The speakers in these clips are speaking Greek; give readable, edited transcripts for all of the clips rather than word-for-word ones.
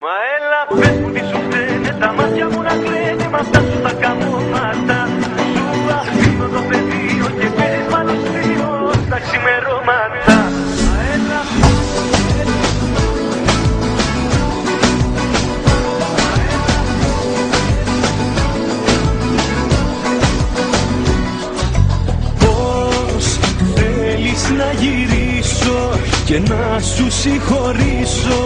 Μα έλα πες μου τι σου φταίνε, τα μάτια μου να κλαίνε μ' αυτά σου τα καμώματα. Σου αφήνω το πεδίο και παίζεις πάνω στήλο στα ξημερώματα. Μα έλα πώς θέλεις να γυρίσω και να σου συγχωρήσω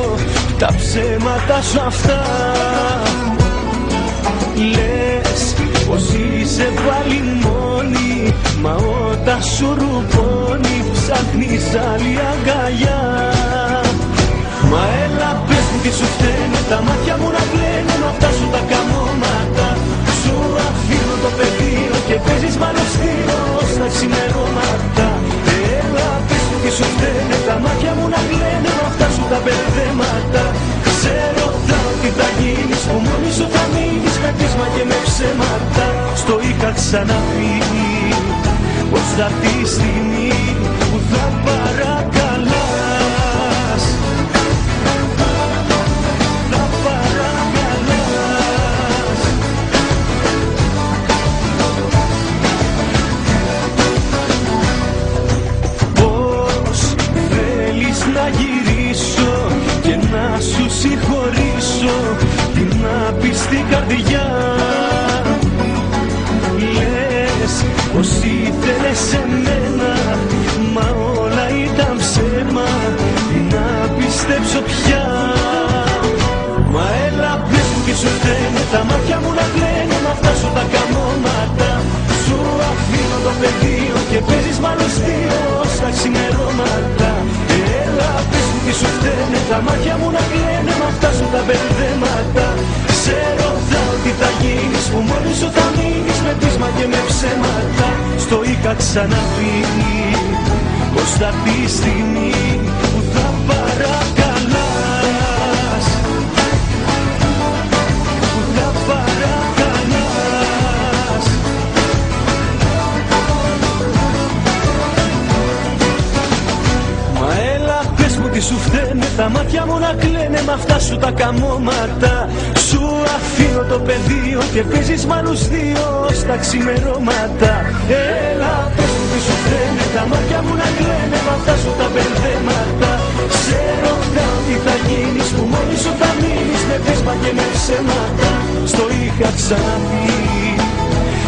τα ψέματα σου αυτά. Λες πως είσαι πάλι μόνη, μα όταν σου ρουπώνει ψάχνεις άλλη αγκαλιά. Μα έλα πες μου τι σου φταίνε, τα μάτια μου να κλαίνε μ' αυτά σου τα καμώματα. Σου αφήνω το πεδίο και παίζεις μαλωστήριο στα ξημερώματα. Έλα πες μου τι σου φταίνε, τα μάτια μου να κλαίνε μ' αυτά σου τα μπερδέματα. Ξέρω τι θα γίνεις, που μόνη σου θα μείνεις με πείσμα και με ψέματα. Στο είχα ξαναπεί πως θα έρθει η στιγμή που θα παρακαλάς. Θα παρακαλάς. Πώς θέλεις να γυρίσω και να σου συγχωρήσω την άπιστη καρδιά. Λες πως ήθελες εμένα, μα όλα ήταν ψέμα, τι να πιστέψω πια. Μα έλα πες μου τι σου φταίνε, τα μάτια μου να κλαίνε μ' αυτά σου τα καμώματα. Σου αφήνω το πεδίο και παίζεις μαλωστήριο στα ξημερώματα. Έλα πες μου τι σου φταίνε, τα μάτια μου να κλαίνε μ' αυτά σου τα μπερδέματα. Ξέρω τι θα γίνεις, που μόνη σου θα μείνεις με πείσμα και με ψέματα. Στο είχα ξαναπεί πως θα έρθει η στιγμή που θα παρακαλάς. Που θα παρακαλάς. Μα έλα πες μου τι σου φταίνε, τα μάτια μου να κλαίνε μ' αυτά σου τα καμώματα. Σου αφήνω το πεδίο και παίζεις μ' άλλους δύο στα ξημερώματα. Έλα πες μου τι σου φταίνε, τα μάτια μου να κλαίνε μ' αυτά σου τα μπερδέματα. Ξέρω τι θα γίνεις, που μόνη σου θα μείνεις με πείσμα και με ψέματα. Στο είχα ξαναπεί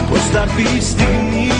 πως θα έρθει η στιγμή